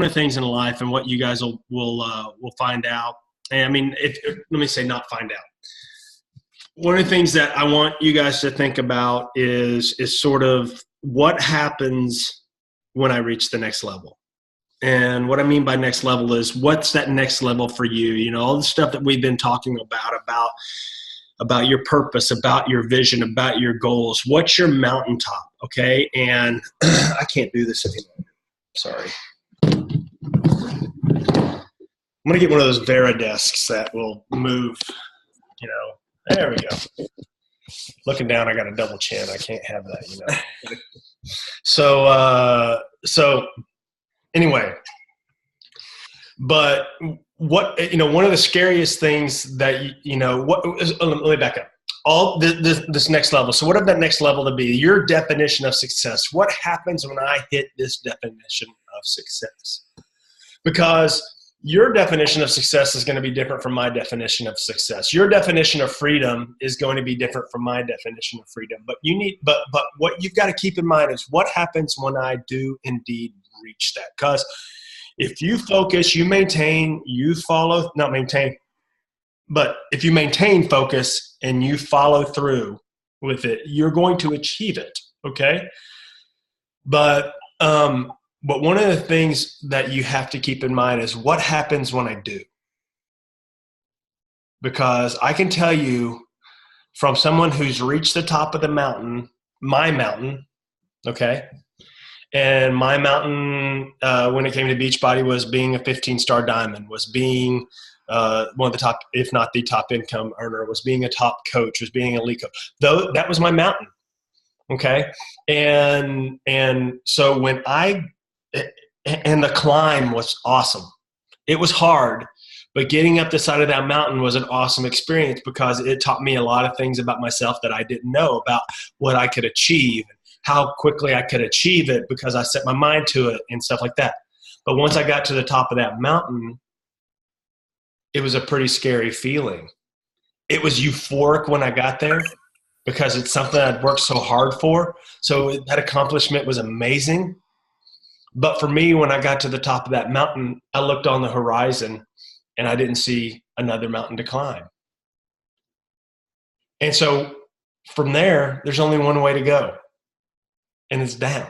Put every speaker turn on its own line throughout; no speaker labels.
of the things in life, and what you guys will find out. And I mean, let me say, not find out. One of the things that I want you guys to think about is sort of what happens when I reach the next level. And what I mean by next level is, what's that next level for you? You know, all the stuff that we've been talking about your purpose, about your vision, about your goals. What's your mountaintop? Okay. And I can't do this anymore. Sorry. I'm going to get one of those Vera desks that will move, you know. There we go. Looking down, I got a double chin. I can't have that, you know. So anyway, but what, you know, one of the scariest things that, you know, let me back up. All this next level. So what if that next level to be your definition of success? What happens when I hit this definition of success? Because your definition of success is going to be different from my definition of success. Your definition of freedom is going to be different from my definition of freedom. But but what you've got to keep in mind is what happens when I do indeed reach that. Because if you focus, you maintain, you follow, not maintain, but if you maintain focus and you follow through with it, you're going to achieve it. Okay. But one of the things that you have to keep in mind is what happens when I do. Because I can tell you from someone who's reached the top of the mountain, my mountain, okay? And my mountain, when it came to Beachbody, was being a 15-star diamond, was being one of the top, if not the top income earner, was being a top coach, was being a elite coach. Though that was my mountain, okay? And so when and the climb was awesome. It was hard, but getting up the side of that mountain was an awesome experience because it taught me a lot of things about myself that I didn't know about what I could achieve, how quickly I could achieve it because I set my mind to it and stuff like that. But once I got to the top of that mountain, it was a pretty scary feeling. It was euphoric when I got there because it's something I'd worked so hard for. So that accomplishment was amazing. But for me, when I got to the top of that mountain, I looked on the horizon and I didn't see another mountain to climb. And so from there, there's only one way to go, and it's down.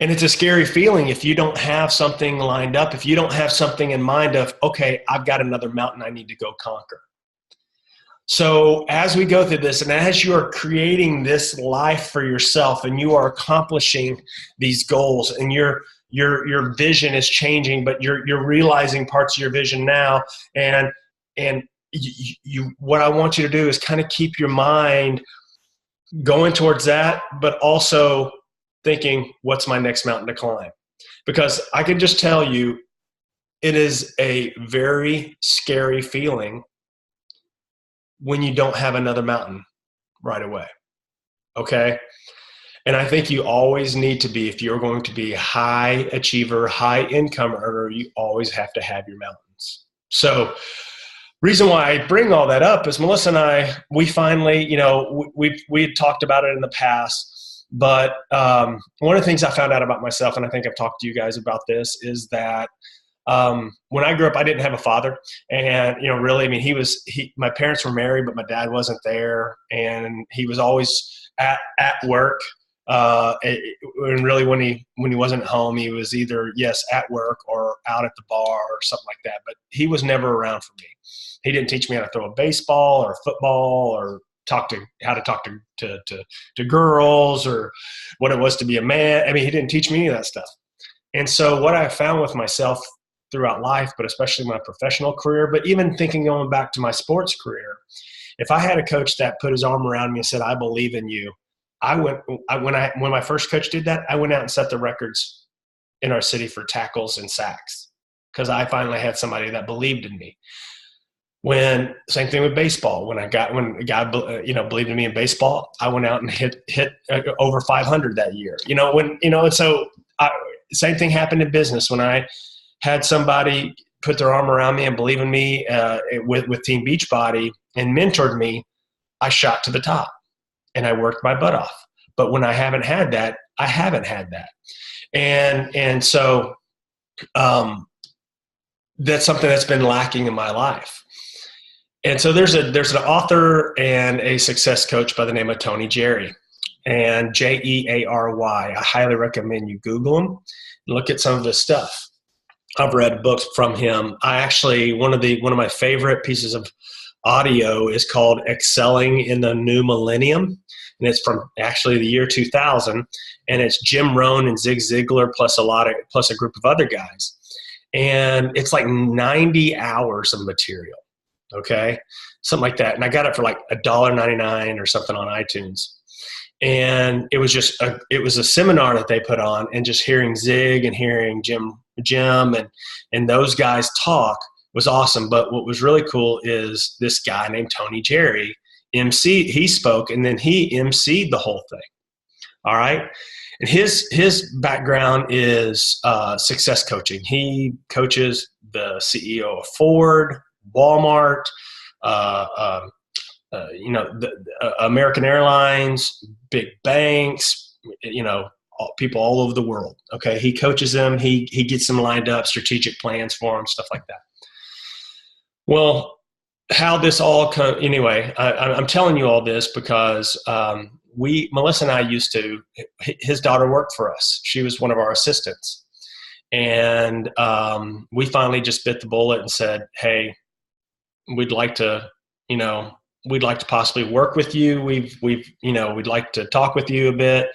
And it's a scary feeling if you don't have something lined up, if you don't have something in mind of, okay, I've got another mountain I need to go conquer. So as we go through this, and as you are creating this life for yourself and you are accomplishing these goals and your vision is changing, but you're realizing parts of your vision now, and what I want you to do is kind of keep your mind going towards that, but also thinking, what's my next mountain to climb? Because I can just tell you, it is a very scary feeling when you don't have another mountain right away. Okay. And I think you always need to be, if you're going to be a high achiever, high income earner, you always have to have your mountains. So reason why I bring all that up is Melissa and I, we finally, you know, we had talked about it in the past, but one of the things I found out about myself, and I think I've talked to you guys about this, is that when I grew up, I didn't have a father. And, you know, really, I mean, my parents were married, but my dad wasn't there. And he was always at work. And really when he wasn't home, he was either, yes, at work or out at the bar or something like that. But he was never around for me. He didn't teach me how to throw a baseball or football or how to talk to girls or what it was to be a man. I mean, he didn't teach me any of that stuff. And so what I found with myself throughout life, but especially my professional career, but even thinking going back to my sports career, if I had a coach that put his arm around me and said, I believe in you, when my first coach did that, I went out and set the records in our city for tackles and sacks because I finally had somebody that believed in me. Same thing with baseball. When a guy believed in me in baseball, I went out and hit over 500 that year. Same thing happened in business. When I had somebody put their arm around me and believe in me with Team Beachbody and mentored me, I shot to the top and I worked my butt off. But when I haven't had that, I haven't had that. And so That's something that's been lacking in my life. And so there's an author and a success coach by the name of Tony Jerry, and Jeary. I highly recommend you Google him and look at some of his stuff. I've read books from him. I actually, one of my favorite pieces of audio is called Excelling in the New Millennium. And it's from actually the year 2000. And it's Jim Rohn and Zig Ziglar plus a group of other guys. And it's like 90 hours of material. Okay. Something like that. And I got it for like $1.99 or something on iTunes. And it was a seminar that they put on, and just hearing Zig and hearing Jim and those guys talk was awesome. But what was really cool is this guy named Tony Jerry he spoke, and then he emceed the whole thing. All right. And his background is success coaching. He coaches the CEO of Ford, Walmart, American Airlines, big banks, people all over the world. Okay. He coaches them. He gets them lined up, strategic plans for them, stuff like that. Well, how this all anyway, I'm telling you all this because Melissa and I his daughter worked for us. She was one of our assistants. And we finally just bit the bullet and said, hey, we'd like to possibly work with you. We'd like to talk with you a bit.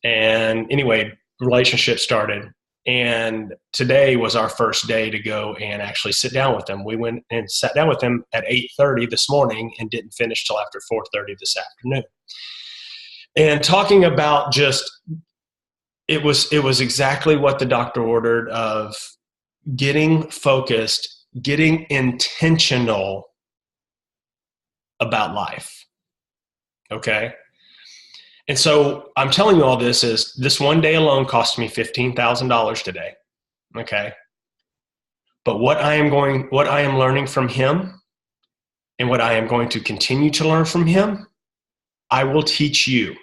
And anyway, relationship started. And today was our first day to go and actually sit down with them. We went and sat down with them at 8:30 this morning and didn't finish till after 4:30 this afternoon. And talking about it was exactly what the doctor ordered, of getting focused, getting intentional about life. Okay. And so I'm telling you all this is this one day alone cost me $15,000 today. Okay. But what I am learning from him, and what I am going to continue to learn from him, I will teach you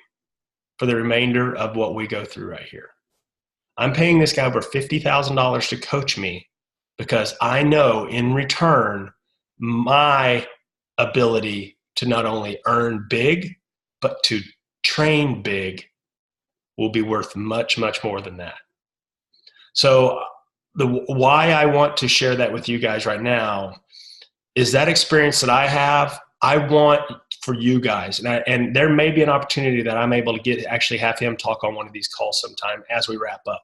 for the remainder of what we go through right here. I'm paying this guy over $50,000 to coach me because I know in return my ability to not only earn big, but to train big will be worth much, much more than that. So why I want to share that with you guys right now is that experience that I have, I want for you guys. And there may be an opportunity that I'm able to actually have him talk on one of these calls sometime as we wrap up.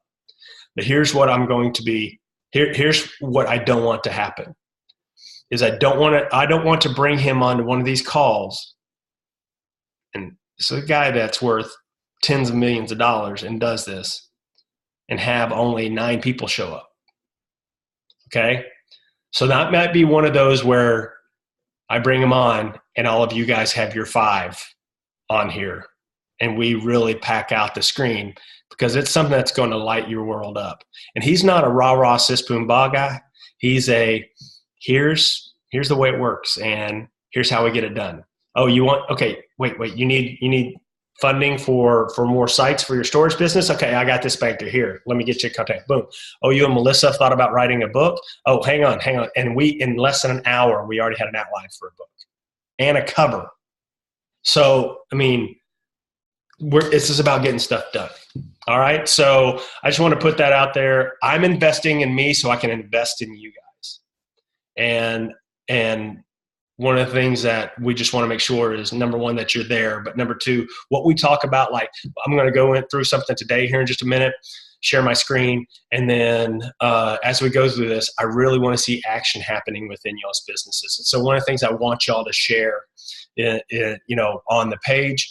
But here's what I'm going to be, here's what I don't want to happen is I don't want to bring him onto one of these calls. And it's a guy that's worth tens of millions of dollars and does this and have only 9 people show up. Okay. So that might be one of those where I bring him on and all of you guys have your 5 on here and we really pack out the screen because it's something that's going to light your world up. And he's not a rah-rah sis boom bah guy. He's here's the way it works and here's how we get it done. Oh, okay, wait, you need funding for more sites for your storage business? Okay, I got this banker here. Let me get you in contact. Boom. Oh, you and Melissa thought about writing a book? Oh, hang on. And in less than an hour, we already had an outline for a book and a cover. So, I mean, this is about getting stuff done. All right. So I just want to put that out there. I'm investing in me so I can invest in you guys. And one of the things that we just want to make sure is, number one, that you're there. But number two, what we talk about, like I'm going to go through something today here in just a minute, share my screen. And then as we go through this, I really want to see action happening within y'all's businesses. And so one of the things I want y'all to share, on the page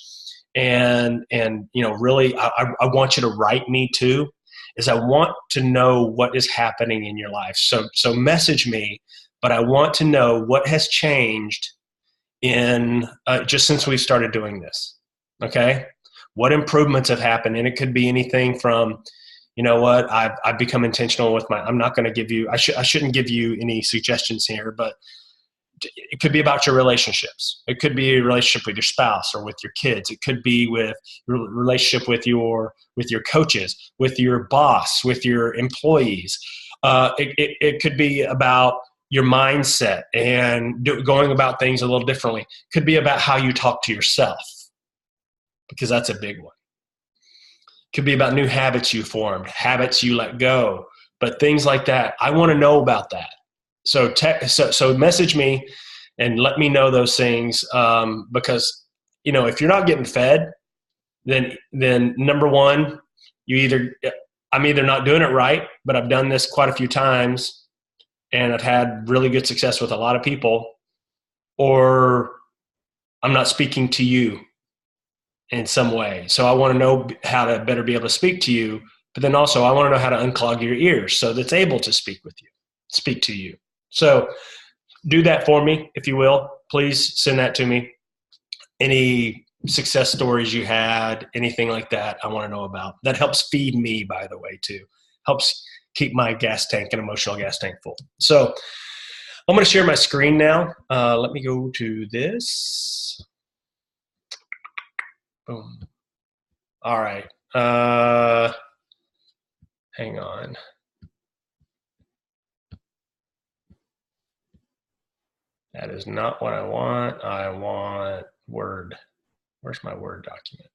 and really, I want you to write me too, is I want to know what is happening in your life. So message me. But I want to know what has changed in just since we started doing this. Okay, what improvements have happened, and it could be anything from, I've become intentional with I'm not going to give you. I shouldn't give you any suggestions here, but it could be about your relationships. It could be a relationship with your spouse or with your kids. It could be with relationship with your coaches, with your boss, with your employees. It could be about your mindset and going about things a little differently. It could be about how you talk to yourself, because that's a big one. It could be about new habits you formed, habits you let go, but things like that. I want to know about that. So message me and let me know those things, because if you're not getting fed, then number one, I'm either not doing it right, but I've done this quite a few times and I've had really good success with a lot of people, or I'm not speaking to you in some way. So I want to know how to better be able to speak to you, but then also I want to know how to unclog your ears so that's able to speak to you. So do that for me, if you will. Please send that to me. Any success stories you had, anything like that, I want to know about. That helps feed me, by the way, too. Helps keep my gas tank and emotional gas tank full. So I'm going to share my screen now. Let me go to this. Boom. All right. Hang on. That is not what I want. I want Word. Where's my Word document?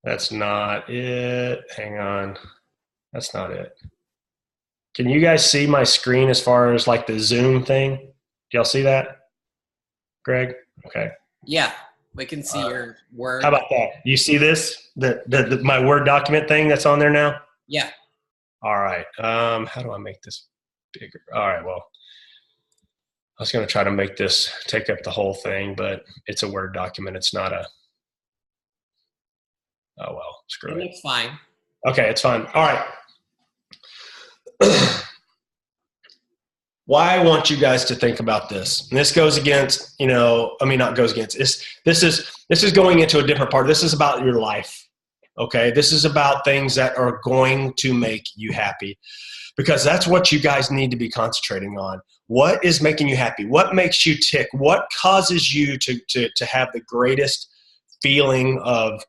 That's not it. Hang on. That's not it. Can you guys see my screen as far as like the Zoom thing? Do y'all see that, Greg? Okay.
Yeah, we can see your Word.
How about that? You see this? My Word document thing that's on there now?
Yeah.
All right. How do I make this bigger? All right. Well, I was going to try to make this take up the whole thing, but it's a Word document. It's not a. Oh, well, screw it.
It's fine.
Okay, it's fine. All right. Why I want you guys to think about this. And this goes against, not goes against. This is going into a different part. This is about your life. Okay? This is about things that are going to make you happy, because that's what you guys need to be concentrating on. What is making you happy? What makes you tick? What causes you to have the greatest feeling of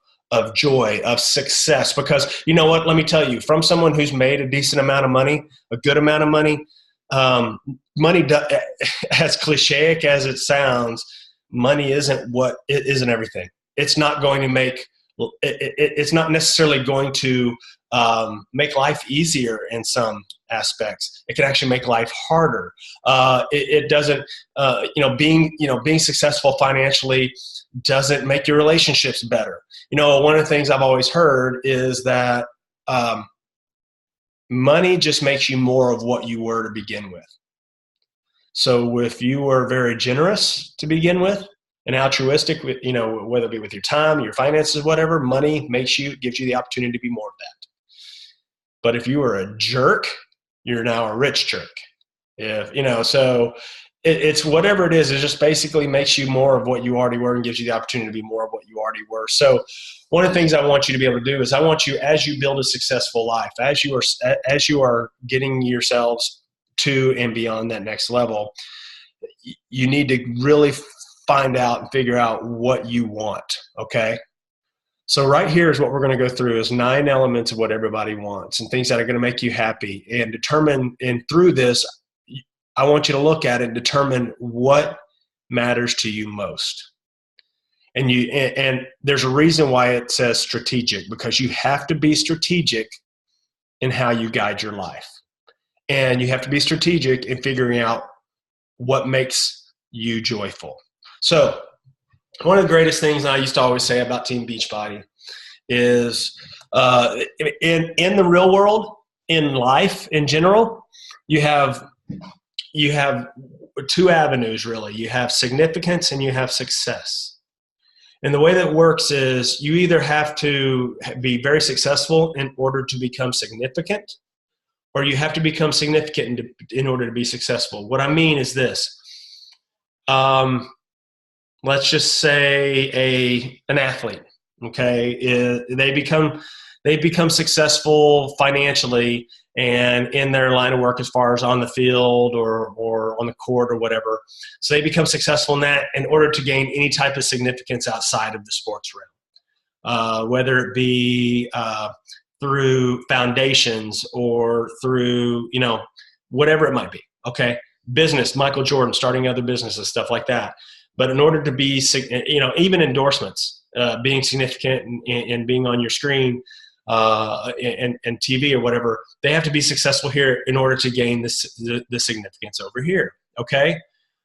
joy, of success? Because you know what? Let me tell you, from someone who's made a decent amount of money, a good amount of money, money, as cliche as it sounds, money isn't everything. It's not going to make, it's not necessarily going to make life easier in some aspects. It can actually make life harder. It doesn't, being successful financially doesn't make your relationships better. One of the things I've always heard is that money just makes you more of what you were to begin with. So if you were very generous to begin with and altruistic, whether it be with your time, your finances, whatever, money gives you the opportunity to be more of that. But if you were a jerk, you're now a rich jerk. So it's whatever it is just basically makes you more of what you already were and gives you the opportunity to be more of what you already were. So one of the things I want you to be able to do is I want you, as you build a successful life, as you are getting yourselves to and beyond that next level, you need to really find out and figure out what you want. Okay. So right here is what we're going to go through is 9 elements of what everybody wants and things that are going to make you happy, and through this, I want you to look at it and determine what matters to you most. And there's a reason why it says strategic, because you have to be strategic in how you guide your life. And you have to be strategic in figuring out what makes you joyful. So one of the greatest things I used to always say about Team Beachbody is in the real world, in life in general, you have 2 avenues really. You have significance and you have success. And the way that works is you either have to be very successful in order to become significant, or you have to become significant in order to be successful. What I mean is this. Let's just say an athlete, okay? They they become successful financially and in their line of work as far as on the field or on the court or whatever. So they become successful in that in order to gain any type of significance outside of the sports realm, whether it be through foundations or through, whatever it might be. Okay. Business, Michael Jordan, starting other businesses, stuff like that. But in order to be, even endorsements, being significant and being on your screen and TV or whatever, they have to be successful here in order to gain the significance over here. Okay.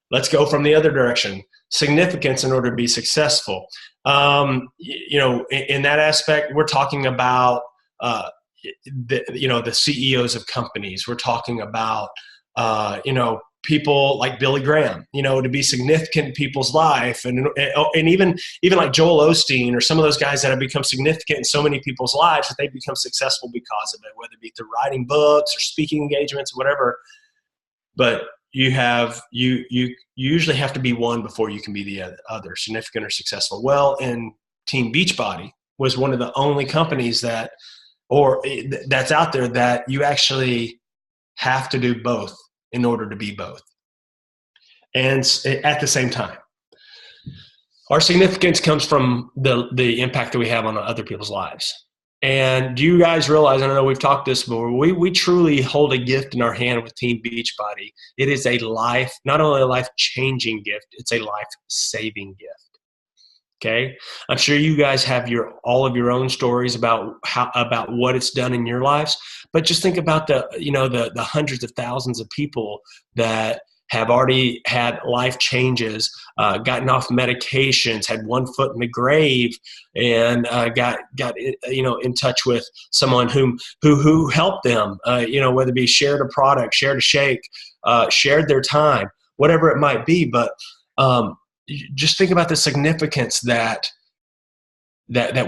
Let's go from the other direction. Significance in order to be successful. In that aspect, we're talking about the CEOs of companies. We're talking about people like Billy Graham, to be significant in people's life, and even like Joel Osteen or some of those guys that have become significant in so many people's lives that they become successful because of it, whether it be through writing books or speaking engagements or whatever. But you usually have to be one before you can be the other, significant or successful. Well, in Team Beachbody was one of the only companies that's out there that you actually have to do both in order to be both. And at the same time, our significance comes from the impact that we have on other people's lives. And do you guys realize, I know we've talked this before, we truly hold a gift in our hand with Team Beachbody. It is not only a life-changing gift, it's a life-saving gift. Okay? I'm sure you guys have all of your own stories about what it's done in your lives, but just think about the hundreds of thousands of people that have already had life changes, gotten off medications, had one foot in the grave, and got in touch with someone who helped them, whether it be shared a product, shared a shake, shared their time, whatever it might be. But just think about the significance that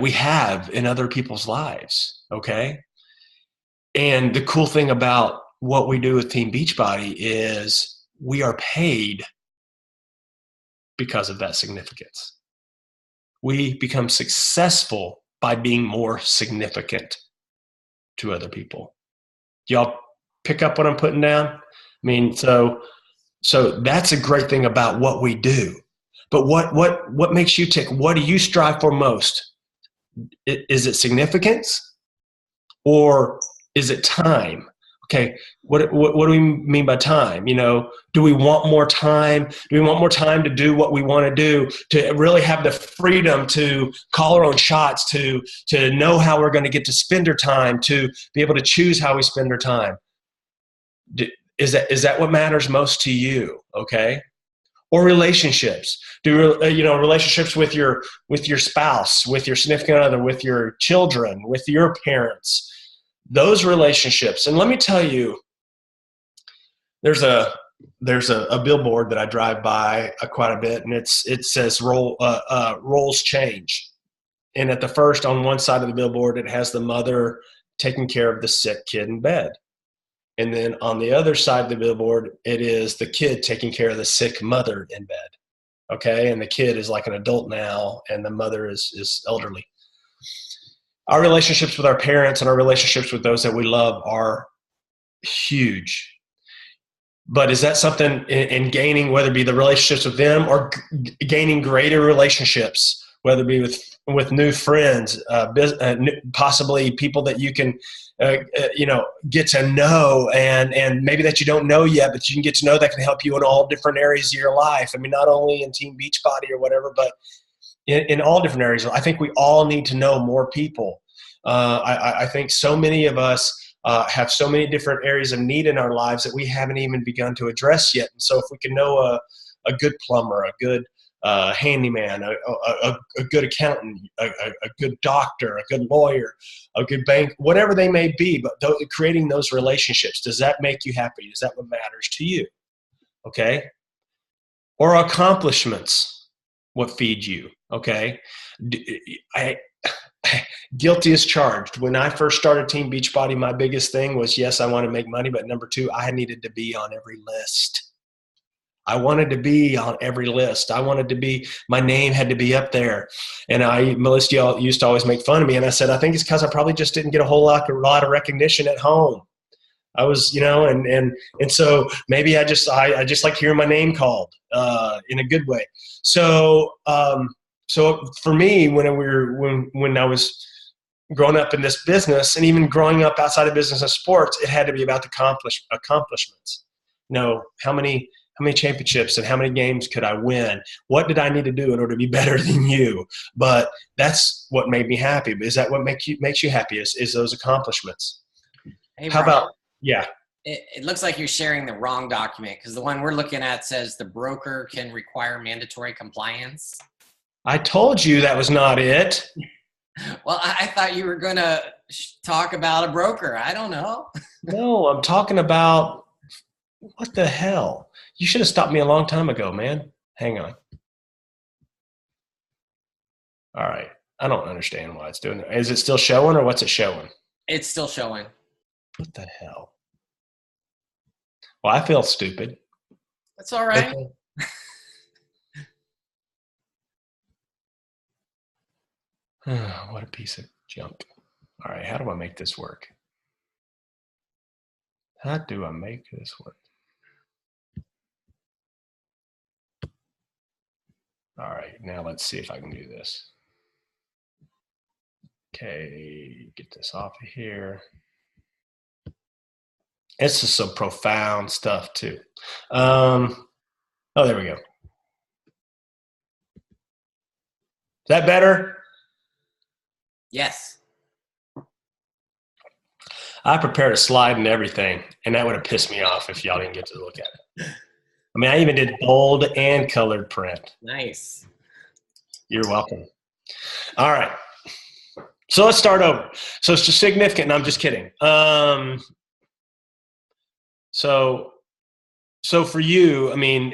we have in other people's lives. Okay. And the cool thing about what we do with Team Beachbody is we are paid because of that significance. We become successful by being more significant to other people. Do y'all pick up what I'm putting down? I mean, so that's a great thing about what we do. But what makes you tick? What do you strive for most? Is it significance or is it time? Okay, what do we mean by time? Do we want more time? Do we want more time to do what we want to do, to really have the freedom to call our own shots, to know how we're going to get to spend our time, to be able to choose how we spend our time? Is that what matters most to you? Okay. Or relationships. Relationships with your spouse, with your significant other, with your children, with your parents. Those relationships. And let me tell you, there's a billboard that I drive by quite a bit, and it says roles change. And at the first, on one side of the billboard, it has the mother taking care of the sick kid in bed. And then on the other side of the billboard, it is the kid taking care of the sick mother in bed. Okay. And the kid is like an adult now, and the mother is elderly. Our relationships with our parents and our relationships with those that we love are huge. But is that something in gaining, whether it be the relationships with them or gaining greater relationships, whether it be with new friends, possibly people that you can, get to know, and maybe that you don't know yet, but you can get to know that can help you in all different areas of your life. I mean, not only in Team Beachbody or whatever, but in all different areas. I think we all need to know more people. I think so many of us have so many different areas of need in our lives that we haven't even begun to address yet. And so if we can know a good plumber, a good handyman, a good accountant, a good doctor, a good lawyer, a good bank, whatever they may be, but creating those relationships, does that make you happy? Is that what matters to you? Okay. Or accomplishments, what feed you? Okay. Guilty as charged. When I first started Team Beachbody, my biggest thing was, yes, I want to make money, but number two, I needed to be on every list. I wanted to be on every list. I wanted to be, my name had to be up there. And Melissa used to always make fun of me. And I said, I think it's because I probably just didn't get a lot of recognition at home. I was, and so maybe I just like hearing my name called in a good way. So for me, when I was growing up in this business, and even growing up outside of business and sports, it had to be about the accomplishments. How many championships and how many games could I win? What did I need to do in order to be better than you? But that's what made me happy. Is that what makes you happy? Is those accomplishments?
Hey,
How
Brian,
about, yeah.
it looks like you're sharing the wrong document, because the one we're looking at says the broker can require mandatory compliance.
I told you that was not it.
Well, I thought you were going to talk about a broker. I don't know.
No, I'm talking about, what the hell? You should have stopped me a long time ago, man. Hang on. All right. I don't understand why it's doing it. Is it still showing, or what's it showing?
It's still showing.
What the hell? Well, I feel stupid.
That's all right.
What a piece of junk. All right. How do I make this work? How do I make this work? All right. Now let's see if I can do this. Okay. Get this off of here. It's just some profound stuff too. Oh, there we go. Is that better?
Yes.
I prepared a slide and everything, and that would have pissed me off if y'all didn't get to look at it. I mean, I even did bold and colored print. Nice. You're welcome. All right. So let's start over. So it's just significant, and I'm just kidding. So for you, I mean,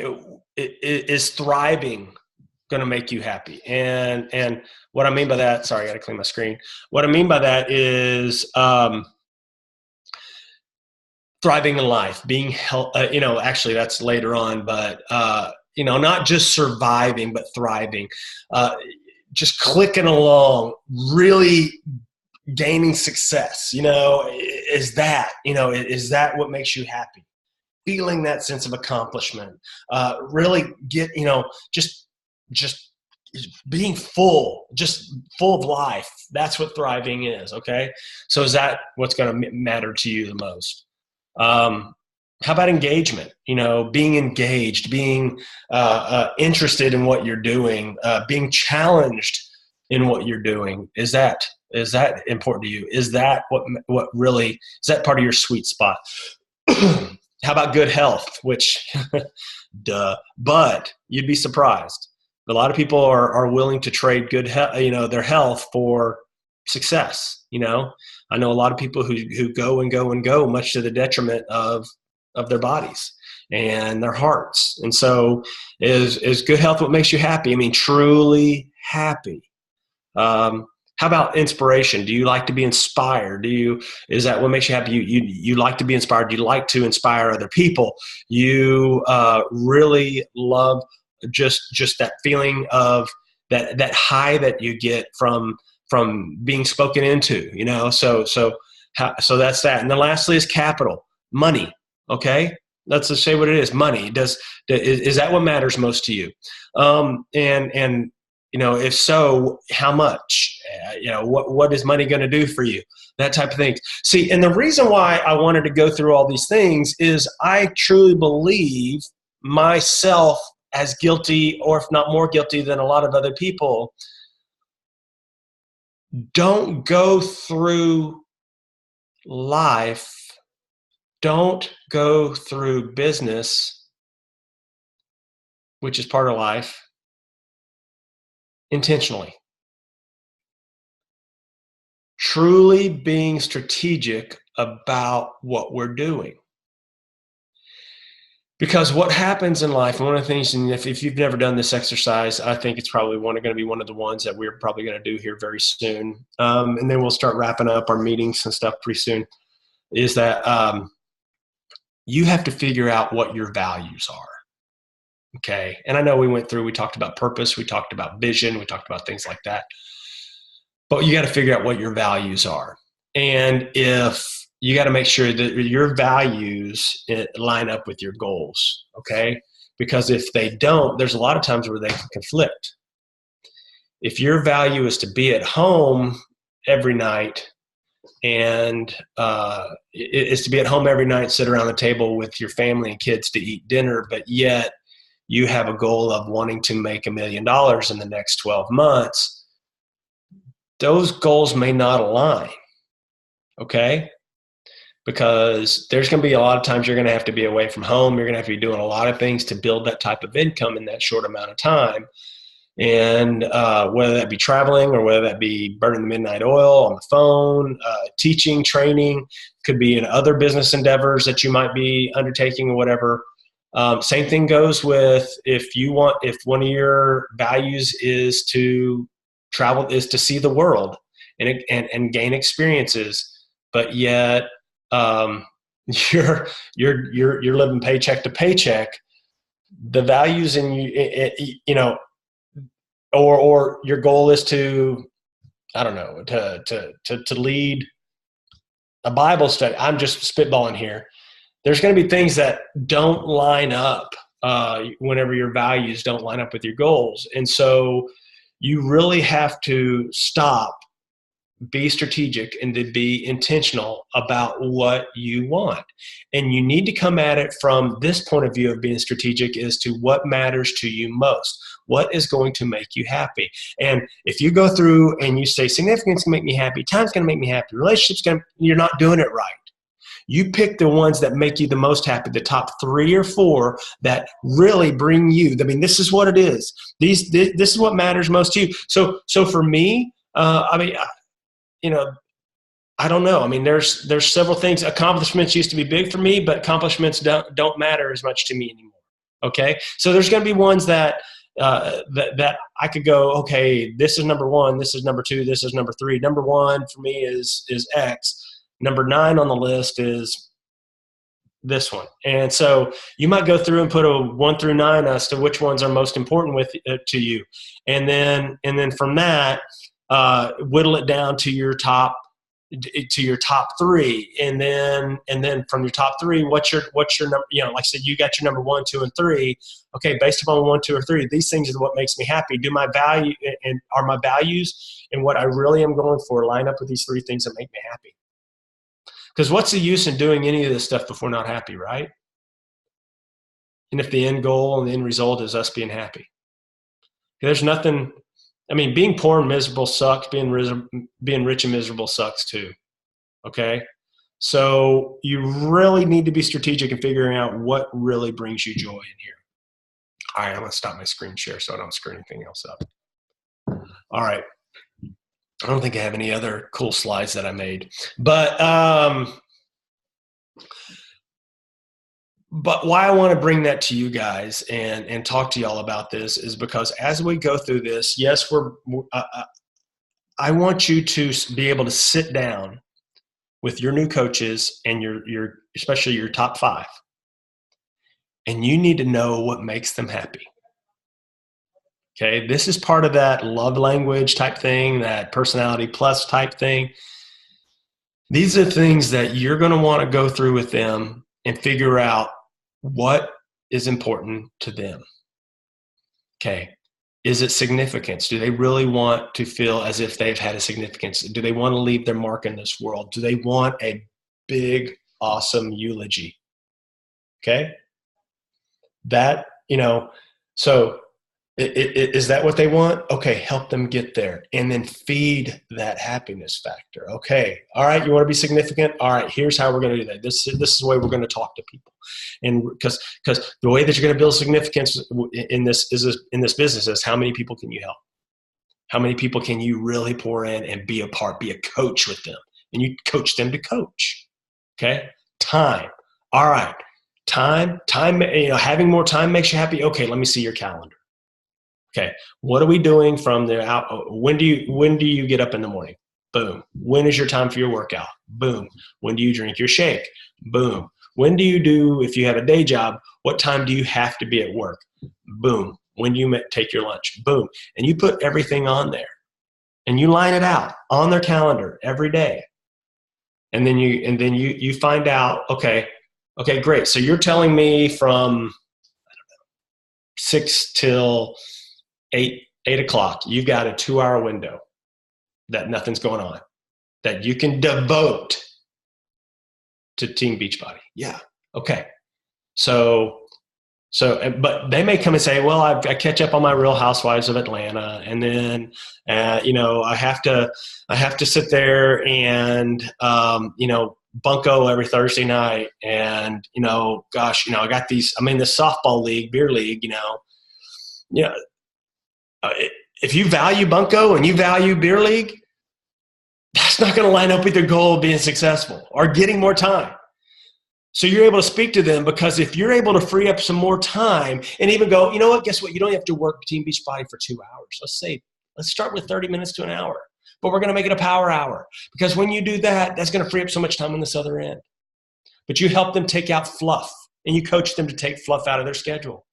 is thriving going to make you happy? And what I mean by that, sorry, I got to clean my screen. What I mean by that is thriving in life, being actually that's later on, but not just surviving, but thriving, just clicking along, really gaining success, is that what makes you happy? Feeling that sense of accomplishment, really get, just being full of life. That's what thriving is. Okay. So is that what's going to matter to you the most? How about engagement? Being engaged, being interested in what you're doing, being challenged in what you're doing. Is that important to you? Is that what really, is that part of your sweet spot? How about good health? Which, duh, but you'd be surprised. A lot of people are willing to trade good their health for success. I know a lot of people who go and go and go, much to the detriment of their bodies and their hearts. And so is good health what makes you happy? I mean, truly happy. How about inspiration? Do you like to be inspired? Is that what makes you happy? You like to be inspired. You like to inspire other people. You really love just that feeling of that high that you get from being spoken into, so that's that. And then lastly is capital, money. Okay. Let's just say what it is. Money. Is that what matters most to you? And if so, how much, what is money going to do for you? That type of thing. See, and the reason why I wanted to go through all these things is I truly believe myself as guilty, or if not more guilty than a lot of other people, don't go through life, don't go through business, which is part of life, intentionally. Truly being strategic about what we're doing. Because what happens in life, and one of the things, and if you've never done this exercise, I think it's probably going to be one of the ones that we're probably going to do here very soon. And then we'll start wrapping up our meetings and stuff pretty soon, is that you have to figure out what your values are. Okay. And I know we talked about purpose, we talked about vision, we talked about things like that. But you got to figure out what your values are. And if you got to make sure that your values line up with your goals. Okay. Because if they don't, there's a lot of times where they can conflict. If your value is to be at home every night and is to be at home every night, sit around the table with your family and kids to eat dinner, but yet you have a goal of wanting to make $1 million in the next 12 months, those goals may not align. Okay? Because there's going to be a lot of times you're going to have to be away from home. You're going to have to be doing a lot of things to build that type of income in that short amount of time. And whether that be traveling or whether that be burning the midnight oil on the phone, teaching, training, could be in other business endeavors that you might be undertaking or whatever. Same thing goes with if one of your values is to travel, is to see the world and gain experiences, but yet you're living paycheck to paycheck. The values in you know, or your goal is to, I don't know, to lead a Bible study. I'm just spitballing here. There's going to be things that don't line up whenever your values don't line up with your goals. And so you really have to stop, be strategic, and to be intentional about what you want. And you need to come at it from this point of view of being strategic as to what matters to you most. What is going to make you happy? And if you go through and you say significance can make me happy, time's going to make me happy, you're not doing it right. You pick the ones that make you the most happy, the top 3 or 4 that really bring you. I mean, this is what it is. This is what matters most to you. So for me, you know, I don't know. I mean, there's several things. Accomplishments used to be big for me, but accomplishments don't matter as much to me anymore. Okay, so there's going to be ones that that I could go, okay, this is number 1, this is number 2, this is number 3. Number 1 for me is X. Number 9 on the list is this one. And so you might go through and put a 1 through 9 as to which ones are most important to you, and then from that, whittle it down to your top 3, and then from your top 3, what's your number? You know, like I said, you got your number 1, 2, and 3. Okay, based upon 1, 2, or 3, these things are what makes me happy. Do my value and are my values and what I really am going for line up with these 3 things that make me happy? Because what's the use in doing any of this stuff if we're not happy, right? And if the end goal and the end result is us being happy, there's nothing. I mean, being poor and miserable sucks. Being rich and miserable sucks too. Okay? So you really need to be strategic in figuring out what really brings you joy in here. All right, I'm going to stop my screen share so I don't screw anything else up. All right. I don't think I have any other cool slides that I made. But why I want to bring that to you guys and talk to y'all about this is because as we go through this, yes, I want you to be able to sit down with your new coaches and your especially your top 5, and you need to know what makes them happy. Okay, this is part of that love language type thing, that personality plus type thing. These are things that you're going to want to go through with them and figure out what is important to them. Okay. Is it significance? Do they really want to feel as if they've had a significance? Do they want to leave their mark in this world? Do they want a big, awesome eulogy? Okay. That, so is that what they want? Okay. Help them get there and then feed that happiness factor. Okay. All right. You want to be significant? All right. Here's how we're going to do that. This is the way we're going to talk to people. And because the way that you're going to build significance in this business is how many people can you help? How many people can you really pour in and be a coach with them? And you coach them to coach. Okay. Time. All right. Time, having more time makes you happy. Okay. Let me see your calendar. Okay. What are we doing from there out? When do you get up in the morning? Boom. When is your time for your workout? Boom. When do you drink your shake? Boom. When do you if you have a day job, what time do you have to be at work? boom. When you take your lunch, boom. And you put everything on there and you line it out on their calendar every day. And then you find out, okay, great. So you're telling me from 6 till 8 o'clock, you've got a 2-hour window that nothing's going on, that you can devote to Team Beachbody. Yeah. Okay. So, but they may come and say, well, I catch up on my Real Housewives of Atlanta. And then, I have to sit there and, bunko every Thursday night. And, I got these, I'm in the softball league, beer league, if you value bunko and you value beer league, that's not going to line up with your goal of being successful or getting more time. So you're able to speak to them, because if you're able to free up some more time and even go, you know what, guess what? You don't have to work Team Beachbody for 2 hours. Let's start with 30 minutes to an hour, but we're going to make it a power hour, because when you do that, that's going to free up so much time on this other end. But you help them take out fluff, and you coach them to take fluff out of their schedule.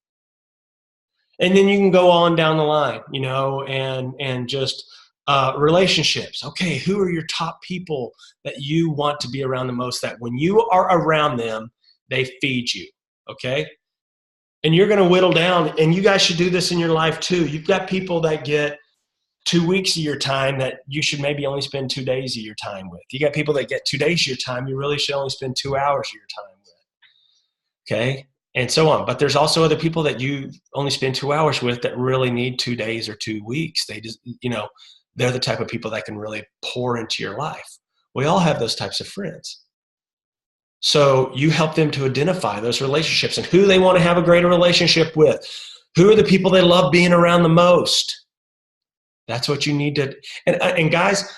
And then you can go on down the line, and just relationships. Okay, who are your top people that you want to be around the most, that when you are around them, they feed you, okay? And you're going to whittle down, and you guys should do this in your life too. You've got people that get 2 weeks of your time that you should maybe only spend 2 days of your time with. You got people that get 2 days of your time you really should only spend 2 hours of your time with, okay? And so on. But there's also other people that you only spend 2 hours with that really need 2 days or 2 weeks. They just, they're the type of people that can really pour into your life. We all have those types of friends. So you help them to identify those relationships and who they want to have a greater relationship with. Who are the people they love being around the most? That's what you need to, and guys,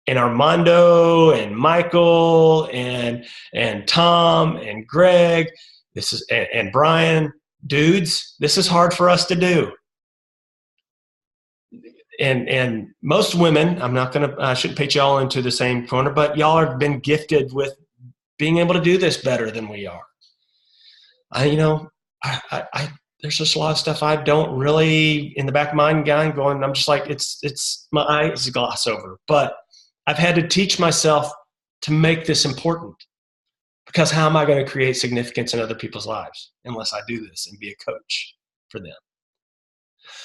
and Armando and Michael and Tom and Greg, and Brian, dudes, this is hard for us to do. And most women, I shouldn't put y'all into the same corner, but y'all have been gifted with being able to do this better than we are. There's just a lot of stuff I don't really, in the back of my mind, I'm just like, it's my eyes gloss over. But I've had to teach myself to make this important, because how am I going to create significance in other people's lives unless I do this and be a coach for them?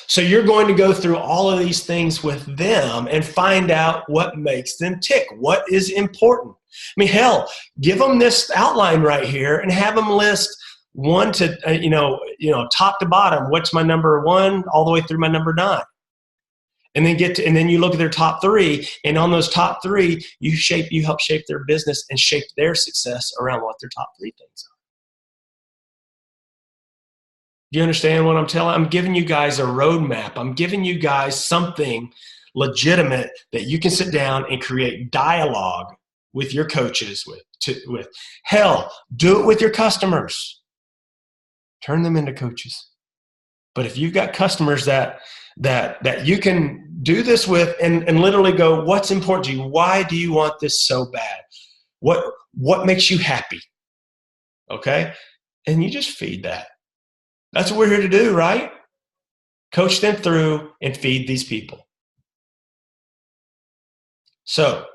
So you're going to go through all of these things with them and find out what makes them tick, what is important. I mean, hell, give them this outline right here and have them list one to, top to bottom. What's my number 1 all the way through my number 9? And then you look at their top 3, and on those top 3, you help shape their business and shape their success around what their top 3 things are. Do you understand what I'm telling? I'm giving you guys a roadmap. I'm giving you guys something legitimate that you can sit down and create dialogue with your coaches with. Hell, do it with your customers. Turn them into coaches. But if you've got customers that you can do this with and literally go, what's important to you? Why do you want this so bad? What makes you happy? Okay? And you just feed that. That's what we're here to do, right? Coach them through and feed these people. So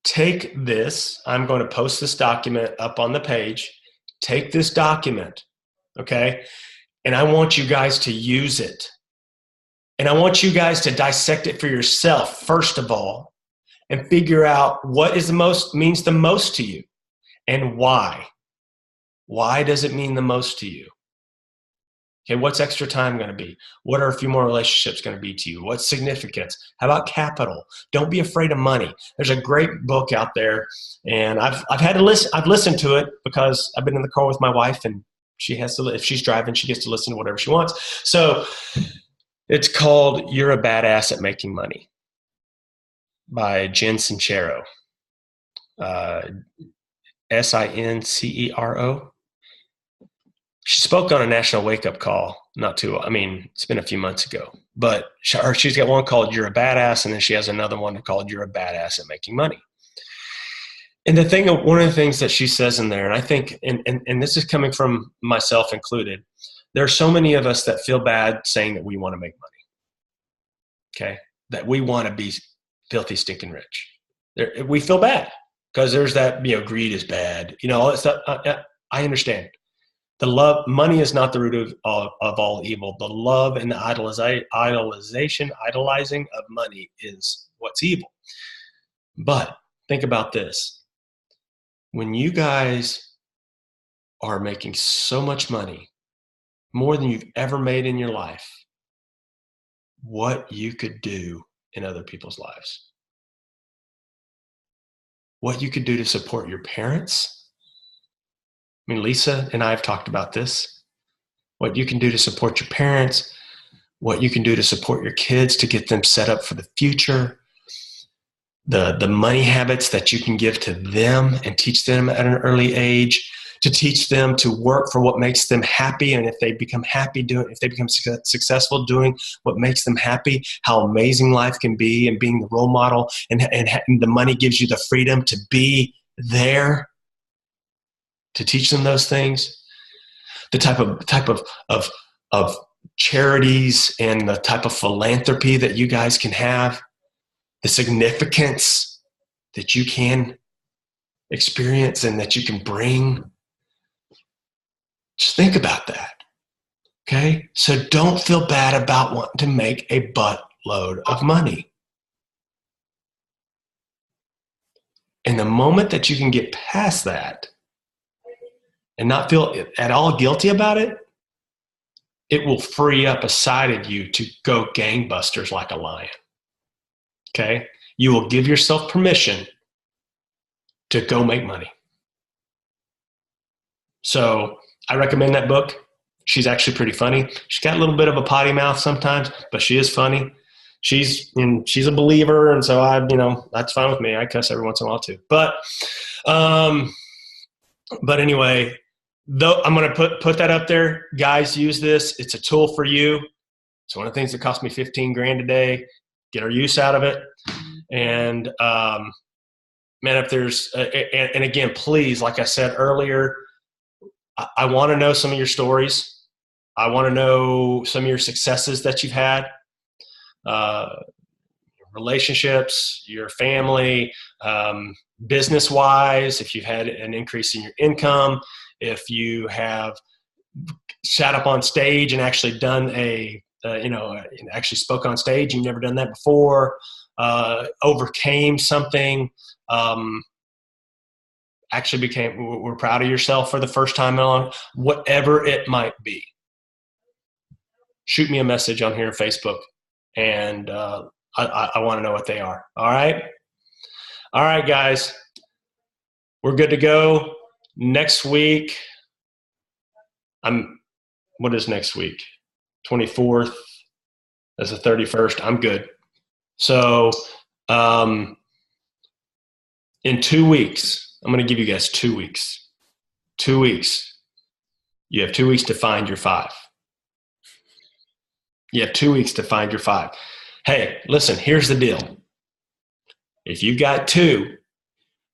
take this. I'm going to post this document up on the page. Take this document, okay? And I want you guys to use it. And I want you guys to dissect it for yourself, first of all, and figure out what means the most to you and why. Why does it mean the most to you? Okay, what's extra time going to be? What are a few more relationships going to be to you? What's significance? How about capital? Don't be afraid of money. There's a great book out there, and I've had to listen. I've listened to it because I've been in the car with my wife, and she has to. If she's driving, she gets to listen to whatever she wants. So it's called "You're a Badass at Making Money" by Jen Sincero, Sincero. She spoke on a national wake-up call it's been a few months ago, but she's got one called You're a Badass, and then she has another one called You're a Badass at Making Money. And one of the things that she says in there, and I think, and this is coming from myself included, There are so many of us that feel bad saying that we want to make money. Okay. That we want to be filthy, stinking rich. We feel bad because there's that, greed is bad, all that stuff. I understand. Money is not the root of all evil. The love and the idolizing of money is what's evil. But think about this. When you guys are making so much money, more than you've ever made in your life, what you could do in other people's lives. What you could do to support your parents. I mean, Lisa and I have talked about this. What you can do to support your parents, what you can do to support your kids to get them set up for the future, the money habits that you can give to them and teach them at an early age, to teach them to work for what makes them happy. And if they become successful doing what makes them happy, how amazing life can be, and being the role model, and the money gives you the freedom to be there, to teach them those things. The type of charities and the type of philanthropy that you guys can have, the significance that you can experience and that you can bring. Just think about that. Okay? So don't feel bad about wanting to make a buttload of money. And the moment that you can get past that and not feel at all guilty about it, it will free up a side of you to go gangbusters like a lion. Okay? You will give yourself permission to go make money. So I recommend that book. She's actually pretty funny. She's got a little bit of a potty mouth sometimes, but she is funny. She's a believer, and so that's fine with me. I cuss every once in a while too. But anyway, though I'm going to put that up there. Guys, use this. It's a tool for you. It's one of the things that cost me $15,000 a day. Get our use out of it. And man, if there's and again, please, like I said earlier, I want to know some of your stories. I want to know some of your successes that you've had, relationships, your family, business-wise, if you've had an increase in your income, if you have sat up on stage and actually done actually spoke on stage, you've never done that before, overcame something, actually we're proud of yourself for the first time on, whatever it might be. Shoot me a message on here on Facebook, and I want to know what they are. All right? All right, guys. We're good to go. Next week, what is next week? 24th. That's the 31st. I'm good. So in 2 weeks, I'm going to give you guys 2 weeks. 2 weeks. You have 2 weeks to find your 5. You have 2 weeks to find your 5. Hey, listen, here's the deal. If you got 2,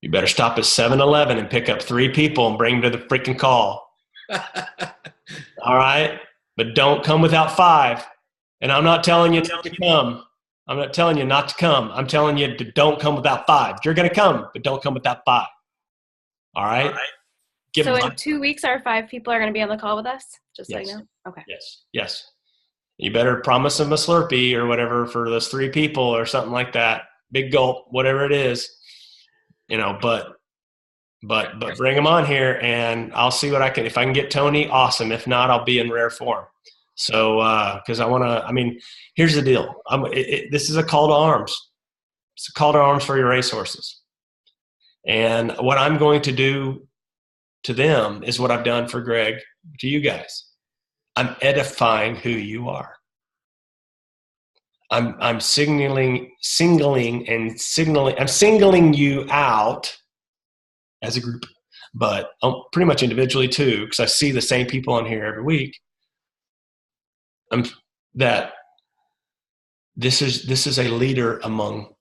you better stop at 7-Eleven and pick up 3 people and bring them to the freaking call. All right? But don't come without 5. And I'm not telling you not to come. I'm not telling you not to come. I'm telling you to don't come without 5. You're going to come, but don't come without 5. All right?
So in 2 weeks, our 5 people are going to be on the call with us? Just
yes.
so you know? Okay.
Yes. You better promise them a Slurpee or whatever for those 3 people or something like that. Big gulp, whatever it is. But bring them on here, and I'll see what I can. If I can get Tony, awesome. If not, I'll be in rare form. So, because I want to. Here's the deal. This is a call to arms. It's a call to arms for your racehorses. And what I'm going to do to them is what I've done for Greg to you guys. I'm edifying who you are. I'm singling you out as a group, but pretty much individually too, because I see the same people on here every week. That this is a leader among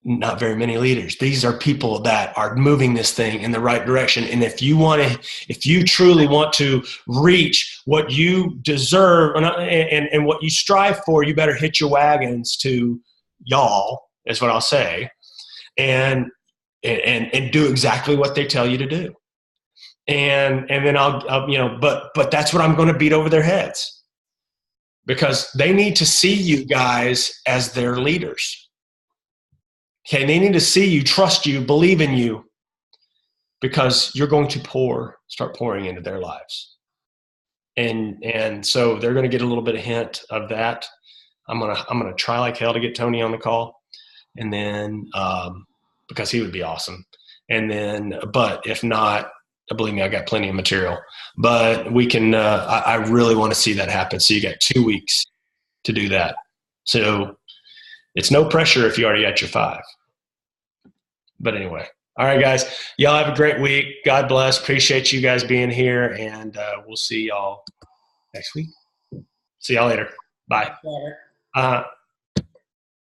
not very many leaders. These are people that are moving this thing in the right direction. And if you truly want to reach what you deserve and what you strive for, you better hitch your wagons to y'all, is what I'll say, and do exactly what they tell you to do. And then I'll you know, but that's what I'm going to beat over their heads, because they need to see you guys as their leaders. Okay, they need to see you, trust you, believe in you, because you're going to start pouring into their lives. And so they're going to get a little bit of hint of that. I'm gonna try like hell to get Tony on the call, and then because he would be awesome. And then, but if not, believe me, I got plenty of material. But we can. I really want to see that happen. So you got 2 weeks to do that. So it's no pressure if you already got your 5. But anyway, all right, guys, y'all have a great week. God bless. Appreciate you guys being here, and we'll see y'all next week. See y'all later. Bye.